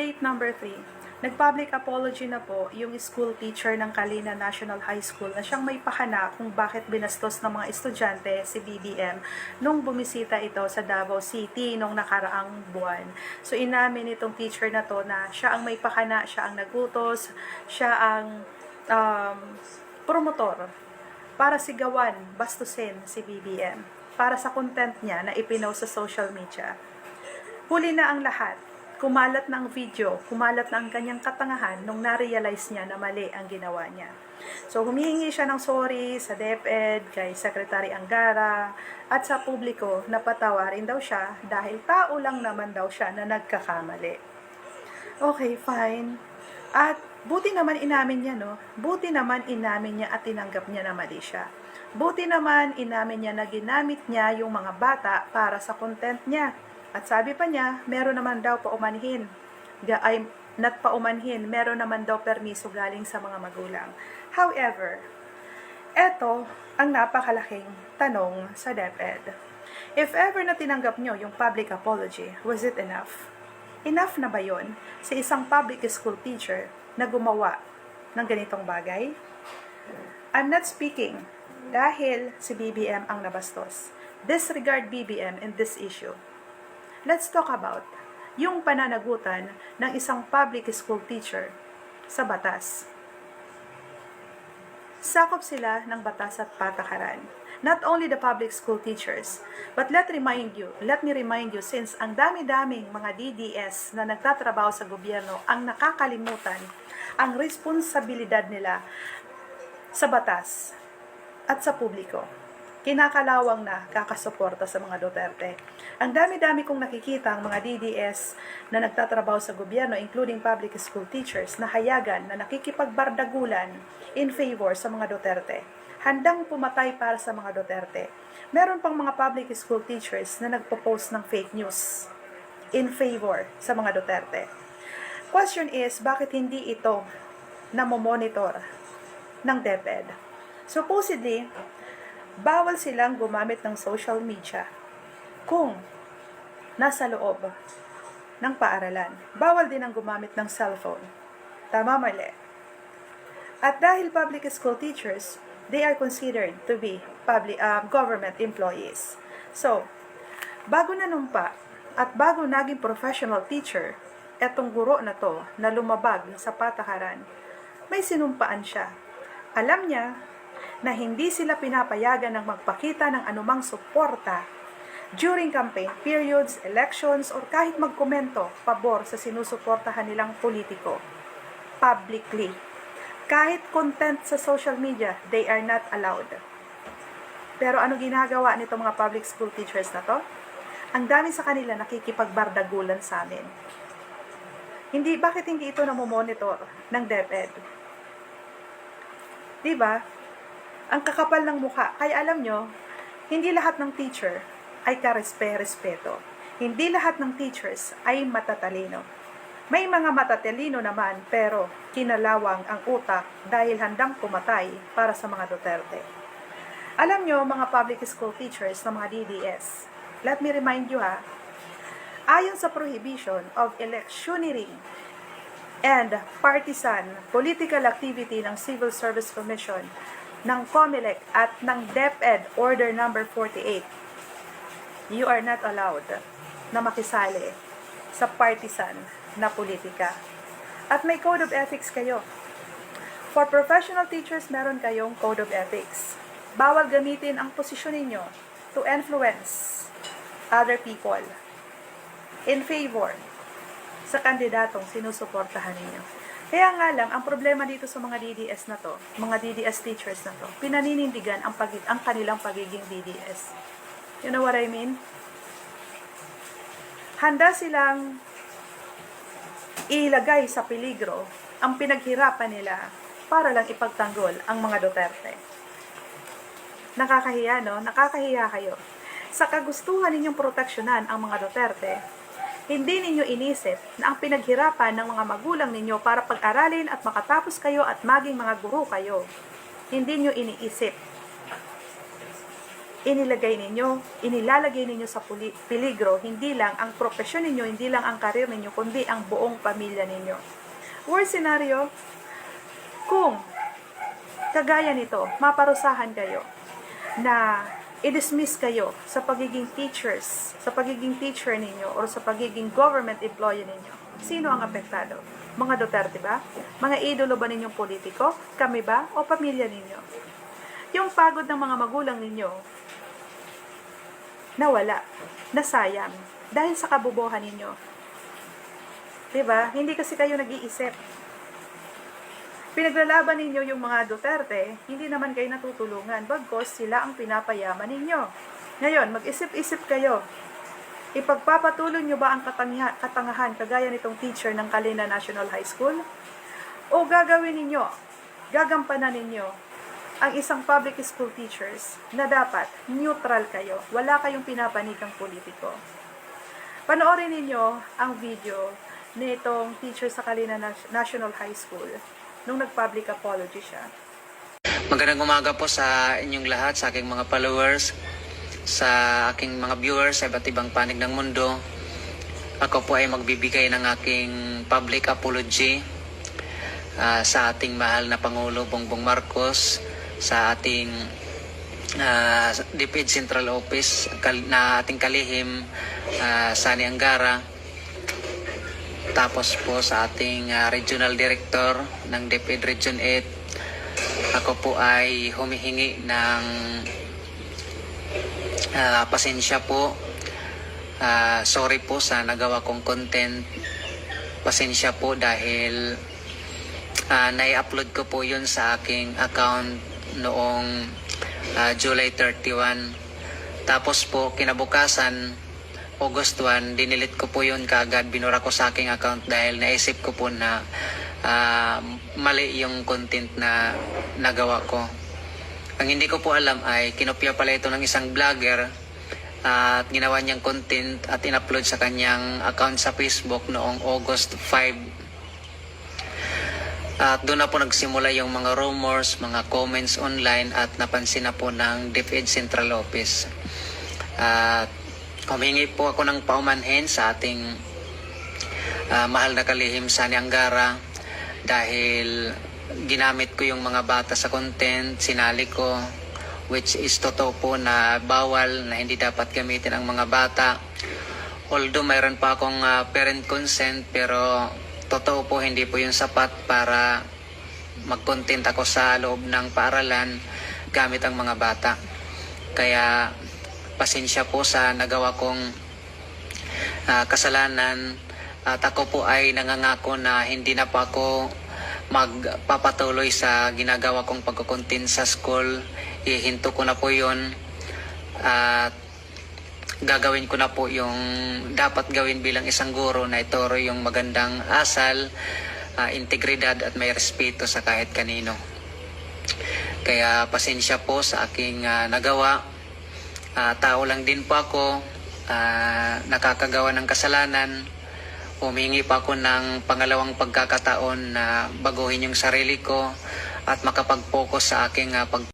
Update number 3. Nag-public apology na po yung school teacher ng Kalina National High School na siyang may pakana kung bakit binastos ng mga estudyante si BBM nung bumisita ito sa Davao City nung nakaraang buwan. So inamin itong teacher na to na siya ang may pakana, siya ang nagutos, siya ang promotor para sigawan, bastusin si BBM para sa content niya na ipinost sa social media. Huli na ang lahat. Kumalat na ang video, kumalat na ang kanyang katangahan nung na-realize niya na mali ang ginawa niya. So, humihingi siya ng sorry sa DepEd, kay Secretary Angara, at sa publiko na patawarin daw siya dahil tao lang naman daw siya na nagkakamali. Okay, fine. At buti naman inamin niya, no? Buti naman inamin niya at tinanggap niya na mali siya. Buti naman inamin niya na ginamit niya yung mga bata para sa content niya. At sabi pa niya, meron naman daw paumanhin. Not paumanhin, meron naman daw permiso galing sa mga magulang. However, eto ang napakalaking tanong sa DepEd. If ever na tinanggap nyo yung public apology, was it enough? Enough na ba yun sa isang public school teacher na gumawa ng ganitong bagay? I'm not speaking dahil si BBM ang nabastos. Disregard BBM in this issue. Let's talk about yung pananagutan ng isang public school teacher sa batas. Sakop sila ng batas at patakaran. Not only the public school teachers, but let me remind you, since ang dami-daming mga DDS na nagtatrabaho sa gobyerno ang nakakalimutan ang responsibilidad nila sa batas at sa publiko. Kinakalawang na kakasuporta sa mga Duterte. Ang dami-dami kong nakikita ang mga DDS na nagtatrabaho sa gobyerno, including public school teachers, na hayagan na nakikipagbardagulan in favor sa mga Duterte. Handang pumatay para sa mga Duterte. Meron pang mga public school teachers na nagpo-post ng fake news in favor sa mga Duterte. Question is, bakit hindi ito namomonitor ng DepEd? Supposedly, bawal silang gumamit ng social media kung nasa loob ng paaralan. Bawal din ang gumamit ng cellphone. Tama, mali. At dahil public school teachers, they are considered to be government employees. So, bago nanumpa at bago naging professional teacher, etong guro na to na lumabag sa patakaran, may sinumpaan siya. Alam niya na hindi sila pinapayagan ng magpakita ng anumang suporta during campaign periods, elections, or kahit magkomento pabor sa sinusuportahan nilang politiko publicly. Kahit content sa social media, they are not allowed. Pero ano ginagawa nito mga public school teachers na to? Ang dami sa kanila nakikipagbardagulan sa amin. Bakit hindi ito namomonitor ng DepEd? Diba? Ang kakapal ng mukha. Kaya alam nyo, hindi lahat ng teacher ay karespeto. Hindi lahat ng teachers ay matatalino. May mga matatalino naman, pero kinalawang ang utak dahil handang pumatay para sa mga Duterte. Alam nyo, mga public school teachers na mga DDS, let me remind you ayon sa prohibition of electioneering and partisan political activity ng Civil Service Commission, ng COMELEC at ng DepEd Order Number 48, you are not allowed na makisali sa partisan na politika. At may code of ethics kayo. For professional teachers, meron kayong code of ethics. Bawal gamitin ang posisyon ninyo to influence other people in favor sa kandidatong sinusuportahan ninyo. Kaya nga lang, ang problema dito sa mga DDS na to, mga DDS teachers na to, pinaninindigan ang kanilang pagiging DDS. You know what I mean? Handa silang ilagay sa peligro ang pinaghirapan nila para lang ipagtanggol ang mga Duterte. Nakakahiya, no? Nakakahiya kayo. Sa kagustuhan ninyong proteksyonan ang mga Duterte, hindi ninyo inisip na ang pinaghirapan ng mga magulang ninyo para pag-aralin at makatapos kayo at maging mga guro kayo. Hindi nyo iniisip inilalagay ninyo sa peligro, hindi lang ang profesyon ninyo, hindi lang ang karir ninyo, kundi ang buong pamilya ninyo. Worst scenario, kung kagaya nito, maparusahan kayo na i-dismiss kayo sa pagiging teachers, sa pagiging teacher ninyo, or sa pagiging government employee ninyo. Sino ang apektado? Mga Duterte ba? Mga idolo ba ninyong politiko? Kami ba? O pamilya ninyo? Yung pagod ng mga magulang ninyo, nawala, nasayang, dahil sa kabubuhan ninyo. Diba? Hindi kasi kayo nag-iisip. Pinaglalaban ninyo yung mga Duterte, hindi naman kayo natutulungan, bagkos sila ang pinapayaman ninyo. Ngayon, mag-isip-isip kayo. Ipagpapatuloy nyo ba ang katangahan kagaya nitong teacher ng Kalina National High School? O gagawin ninyo, gagampanan ninyo ang isang public school teachers na dapat neutral kayo, wala kayong pinapanigang politiko. Panoorin ninyo ang video nitong teacher sa Kalina National High School nung nag-public apology siya. Magandang umaga po sa inyong lahat, sa aking mga followers, sa aking mga viewers sa iba't ibang panig ng mundo. Ako po ay magbibigay ng aking public apology sa ating mahal na Pangulo Bongbong Marcos, sa ating DepEd Central Office na ating kalihim Sani Angara, tapos po sa ating Regional Director ng DepEd Region 8. Ako po ay humihingi ng pasensya po. Sorry po sa nagawa kong content. Pasensya po dahil nai-upload ko po yun sa aking account noong July 31. Tapos po kinabukasan, August 1, dinilit ko po yun kaagad, binura ko sa aking account dahil naisip ko po na mali yung content na nagawa ko. Ang hindi ko po alam ay kinopya pala ito ng isang vlogger at ginawa niyang content at in-upload sa kanyang account sa Facebook noong August 5. At doon na po nagsimula yung mga rumors, mga comments online at napansin na po ng DepEd Central Office. At humingi po ako ng paumanhin sa ating mahal na kalihim Sani Angara dahil ginamit ko yung mga bata sa content, sinali ko, which is totoo po na bawal, na hindi dapat gamitin ang mga bata. Although mayroon pa akong parent consent, pero totoo po hindi po yung sapat para mag-content ako sa loob ng paaralan gamit ang mga bata. Kaya pasensya po sa nagawa kong kasalanan at ako po ay nangangako na hindi na po ako magpapatuloy sa ginagawa kong pagkukontent sa school. Ihinto ko na po yun at gagawin ko na po yung dapat gawin bilang isang guro, na ituro yung magandang asal, integridad at may respeto sa kahit kanino. Kaya pasensya po sa aking nagawa. Tao lang din po ako, nakakagawa ng kasalanan. Humingi pa ako ng pangalawang pagkakataon na baguhin yung sarili ko at makapag-focus sa aking